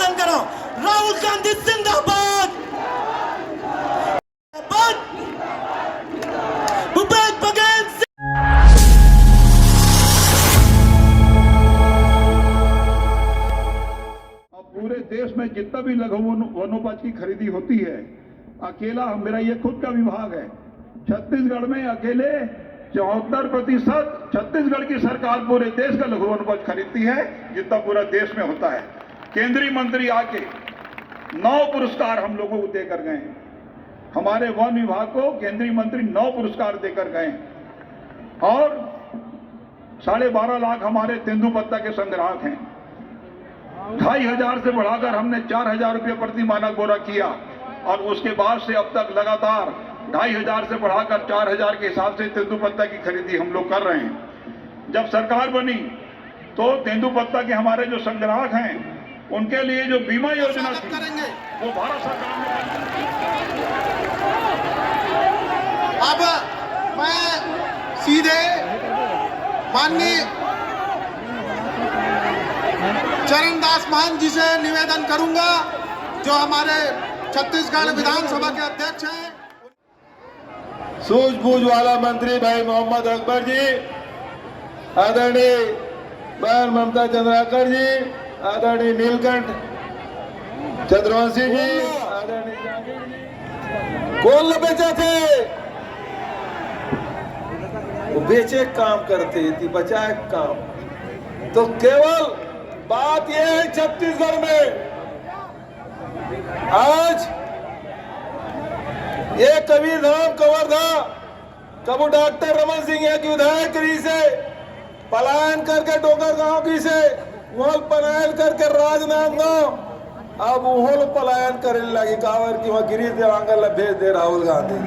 निवेदन करो, राहुल गांधी जिंदाबाद, भूपेश बघेल। पूरे देश में जितना भी लघु वनोपज की खरीदी होती है, अकेला मेरा ये खुद का विभाग है, छत्तीसगढ़ में अकेले 74% छत्तीसगढ़ की सरकार पूरे देश का लघु वनोपज खरीदती है, जितना पूरा देश में होता है। केंद्रीय मंत्री आके 9 पुरस्कार हम लोगों को देकर गए। हमारे वन विभाग को केंद्रीय मंत्री 9 पुरस्कार देकर गए और 12.5 लाख हमारे तेंदुपत्ता के संग्राहक हैं। 2,500 से बढ़ाकर हमने 4,000 रुपये प्रति मानक बोरा किया और उसके बाद से अब तक लगातार 2,500 से बढ़ाकर 4,000 के हिसाब से तेंदुपत्ता की खरीदी हम लोग कर रहे हैं। जब सरकार बनी तो तेंदुपत्ता के हमारे जो संग्राहक हैं उनके लिए जो बीमा योजना थी वो भारत सरकार ने। अब मैं सीधे माननीय चरणदास मान जी से निवेदन करूंगा, जो हमारे छत्तीसगढ़ विधानसभा के अध्यक्ष हैं। सूझबूझ वाला मंत्री भाई मोहम्मद अकबर जी, आदरणीय बहन ममता चंद्राकर जी, आदरणीय नीलकंठ चंद्रवंशी जी, आदरणीय जागीर जी। कौन न बेचे थे? वो बेचे काम करते थी, बचाए काम। तो केवल बात यह है छत्तीसगढ़ में आज ये कबीर धाम कवर्धा कबू डॉक्टर रमन सिंह है कि विधायक से पलायन करके डोंगर गांव की से वहां पलायन करके राजनांदगांव, अब वहां पलायन करे लगी कावर की वहां गिरीश देवांगल भेज दे राहुल गांधी।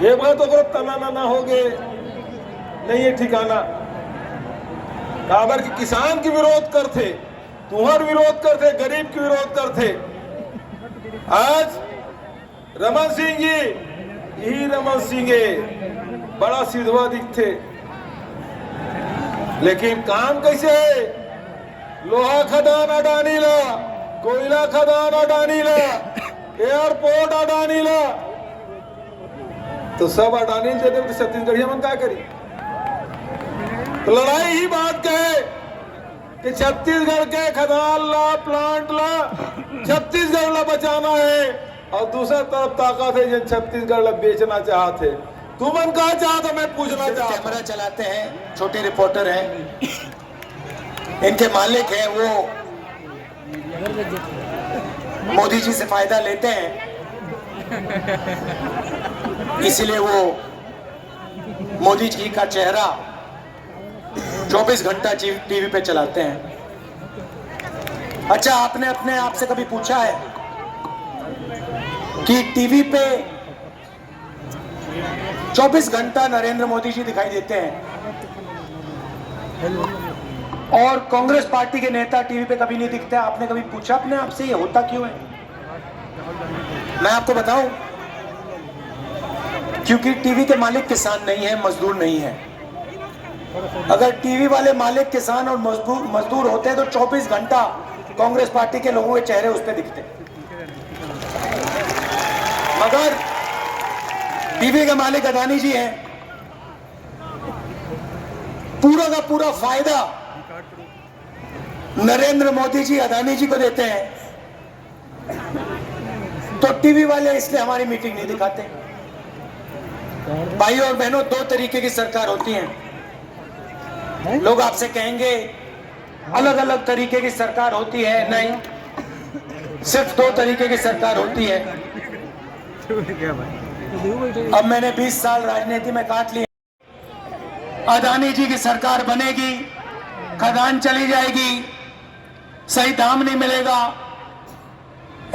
ये बात तो तना ना हो गए नहीं है ठिकाना। काबर की किसान की विरोध करते, तुहर विरोध करते, गरीब की विरोध करते। आज रमन सिंह जी, यही रमन सिंह बड़ा सिद्धवा दिखते, लेकिन काम कैसे है? लोहा खदान अडानी ला, कोयला खदान अडानी ला, एयरपोर्ट अडानी ला, तो सब अडानी देते तो छत्तीसगढ़िया मन क्या करी? तो लड़ाई ही बात कहे कि छत्तीसगढ़ के खदान ला, प्लांट ला, छत्तीसगढ़ ला बचाना है, और दूसरा तरफ ताकत है जिन छत्तीसगढ़ ला बेचना चाहते। तुमन कहा चाहता, मैं पूछना चाहता। कैमरा चलाते हैं, छोटे रिपोर्टर हैं, इनके मालिक हैं, वो मोदी जी से फायदा लेते हैं, इसलिए वो मोदी जी का चेहरा 24 घंटा टीवी पे चलाते हैं। अच्छा, आपने अपने आप से कभी पूछा है कि टीवी पे 24 घंटा नरेंद्र मोदी जी दिखाई देते हैं और कांग्रेस पार्टी के नेता टीवी पे कभी नहीं दिखते? आपने कभी पूछा अपने आप से ये होता क्यों है? मैं आपको बताऊं, क्योंकि टीवी के मालिक किसान नहीं है, मजदूर नहीं है। अगर टीवी वाले मालिक किसान और मजदूर होते तो 24 घंटा कांग्रेस पार्टी के लोगों के चेहरे उस पर दिखते। मगर टीवी के मालिक अदानी जी हैं, पूरा का पूरा फायदा नरेंद्र मोदी जी अदानी जी को देते हैं, तो टीवी वाले इसलिए हमारी मीटिंग नहीं दिखाते। भाई और बहनों, 2 तरीके की सरकार होती है। लोग आपसे कहेंगे अलग अलग तरीके की सरकार होती है, नहीं, सिर्फ 2 तरीके की सरकार होती है। अब मैंने 20 साल राजनीति में काट ली। अदानी जी की सरकार बनेगी, खदान चली जाएगी, सही दाम नहीं मिलेगा,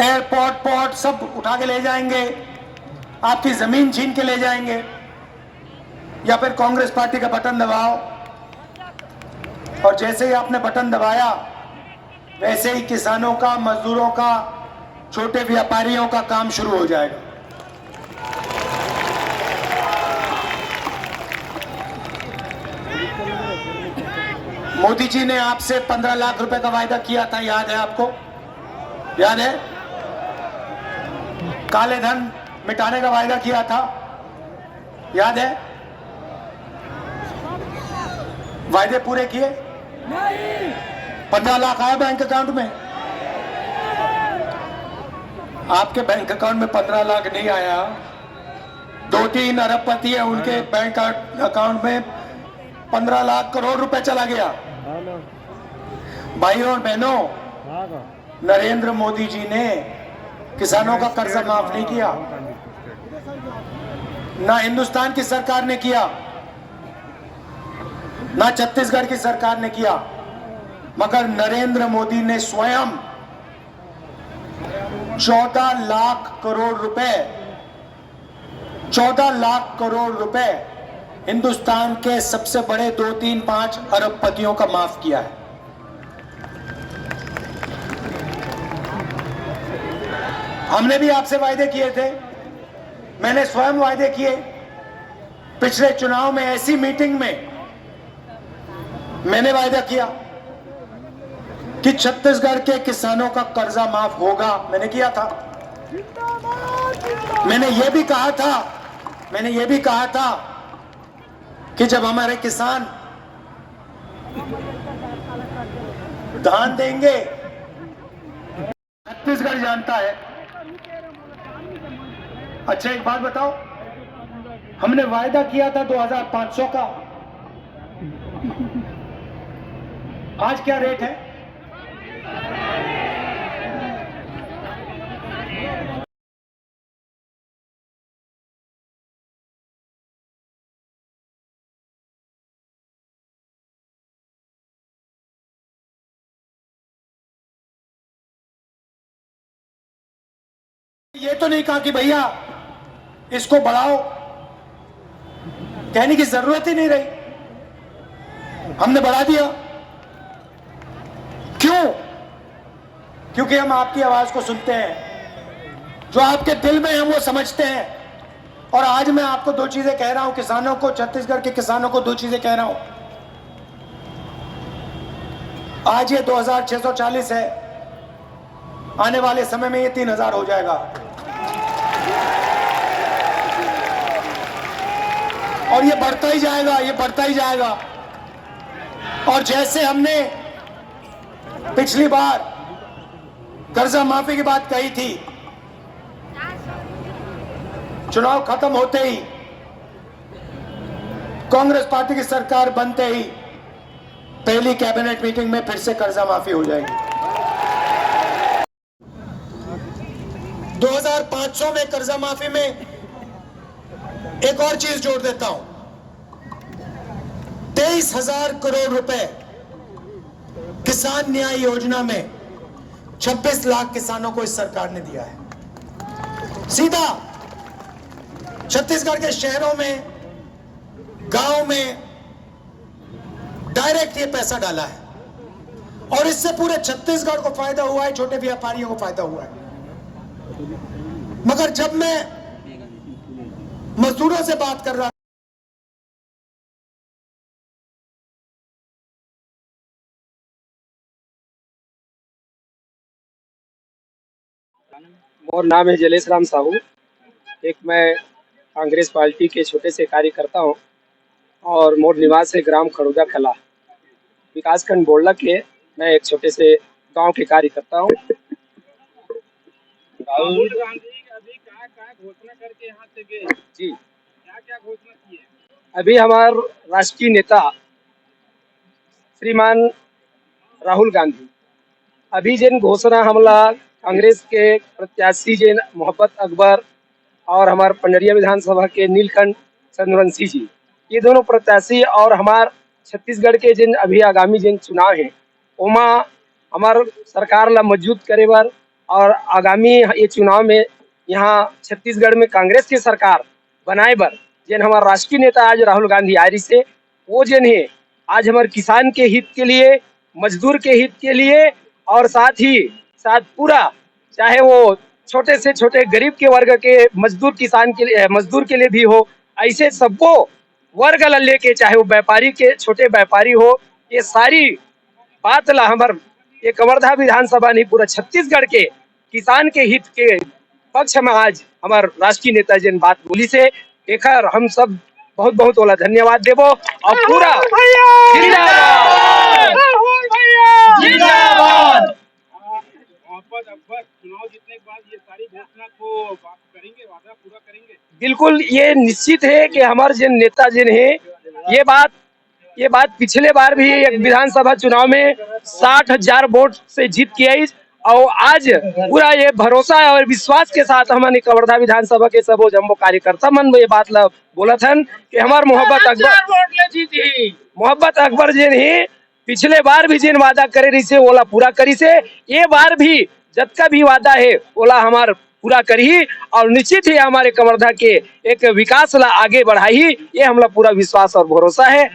एयरपोर्ट पोर्ट सब उठा के ले जाएंगे, आपकी जमीन छीन के ले जाएंगे, या फिर कांग्रेस पार्टी का बटन दबाओ और जैसे ही आपने बटन दबाया वैसे ही किसानों का, मजदूरों का, छोटे व्यापारियों का काम शुरू हो जाएगा। मोदी जी ने आपसे 15 लाख रुपए का वायदा किया था, याद है आपको? याद है? काले धन मिटाने का वायदा किया था, याद है? वायदे पूरे किए? 15 लाख आया बैंक अकाउंट में? आपके बैंक अकाउंट में 15 लाख नहीं आया। 2-3 अरबपति है, उनके बैंक अकाउंट में 15 लाख करोड़ रुपए चला गया। भाइयों और बहनों, नरेंद्र मोदी जी ने किसानों का कर्जा माफ नहीं किया, ना हिंदुस्तान की सरकार ने किया, ना छत्तीसगढ़ की सरकार ने किया, मगर नरेंद्र मोदी ने स्वयं 14 लाख करोड़ रुपए 14 लाख करोड़ रुपए हिंदुस्तान के सबसे बड़े 2-3-5 अरबपतियों का माफ किया है। हमने भी आपसे वायदे किए थे, मैंने स्वयं वायदे किए। पिछले चुनाव में ऐसी मीटिंग में मैंने वायदा किया कि छत्तीसगढ़ के किसानों का कर्जा माफ होगा, मैंने किया था। मैंने यह भी कहा था कि जब हमारे किसान धान देंगे, छत्तीसगढ़ जानता है। अच्छा एक बात बताओ, हमने वायदा किया था 2500 का, आज क्या रेट है? ये तो नहीं कहा कि भैया इसको बढ़ाओ, कहने की जरूरत ही नहीं रही, हमने बढ़ा दिया। क्यों? क्योंकि हम आपकी आवाज को सुनते हैं, जो आपके दिल में है वो समझते हैं। और आज मैं आपको 2 चीजें कह रहा हूं, किसानों को, छत्तीसगढ़ के किसानों को 2 चीजें कह रहा हूं। आज ये 2640 है, आने वाले समय में ये 3000 हो जाएगा। और ये बढ़ता ही जाएगा, ये बढ़ता ही जाएगा। और जैसे हमने पिछली बार कर्जा माफी की बात कही थी, चुनाव खत्म होते ही, कांग्रेस पार्टी की सरकार बनते ही पहली कैबिनेट मीटिंग में फिर से कर्जा माफी हो जाएगी। 2500 में कर्जा माफी में एक और चीज जोड़ देता हूं, 23,000 करोड़ रुपए किसान न्याय योजना में 26 लाख किसानों को इस सरकार ने दिया है। सीधा छत्तीसगढ़ के शहरों में, गांव में डायरेक्ट ये पैसा डाला है और इससे पूरे छत्तीसगढ़ को फायदा हुआ है, छोटे व्यापारियों को फायदा हुआ है। मगर जब मैं मजदूरों से बात कर रहा, मोर नाम है जलेश राम साहू। एक मैं कांग्रेस पार्टी के छोटे से कार्यकर्ता हूँ और मोर निवास है ग्राम खड़ूदा कला, विकासखंड बोड़ला के। मैं एक छोटे से गांव के कार्यकर्ता हूँ। राहुल गांधी अभी क्या घोषणा करके यहाँ से गए जी, क्या घोषणा की है? अभी हमारे राष्ट्रीय नेता श्रीमान राहुल गांधी अभी जिन घोषणा हमला कांग्रेस के प्रत्याशी जिन मोहब्बत अकबर और हमारे पंडरिया विधानसभा के नीलकंठ चंद्रवंशी जी, ये दोनों प्रत्याशी और हमार छत्तीसगढ़ के जिन अभी आगामी जिन चुनाव हैं, ओमा हमार सरकार ला मजबूत करे बर और आगामी ये चुनाव में यहाँ छत्तीसगढ़ में कांग्रेस की सरकार बनाए बर जिन हमारे राष्ट्रीय नेता आज राहुल गांधी आरी से, वो जिन है आज हमारे किसान के हित के लिए, मजदूर के हित के लिए और साथ ही साथ पूरा, चाहे वो छोटे से छोटे गरीब के वर्ग के मजदूर किसान के लिए, मजदूर के लिए भी हो, ऐसे सबको वर्ग ला लेके, चाहे वो व्यापारी के छोटे व्यापारी हो ये सारी बात ला हमार ये कवर्धा विधानसभा नहीं पूरा छत्तीसगढ़ के किसान के हित के पक्ष में आज हमार राष्ट्रीय नेता जिन बात बोली से एकर हम सब बहुत बहुत वाला धन्यवाद देवो और पूरा जिंदाबाद जिंदाबाद। मोहब्बत अकबर चुनाव जीतने के बाद ये सारी घोषणा को करेंगे, वादा पूरा करेंगे। बिल्कुल ये निश्चित है कि हमारे जिन नेता जिन है ये बात पिछले बार भी एक विधानसभा चुनाव में 60,000 वोट से जीत के आई और आज पूरा ये भरोसा और विश्वास के साथ हमारे कवर्धा विधानसभा के सब जम्बो कार्यकर्ता मन ये बात बोला था कि हमार मोहब्बत अकबर जिन है पिछले बार भी जिन वादा करे रही से ओला पूरा करी से ये बार भी जतका भी वादा है ओला हमार पूरा करी और निश्चित ही हमारे कवर्धा के एक विकास ला आगे बढ़ाई ये हमला पूरा विश्वास और भरोसा है।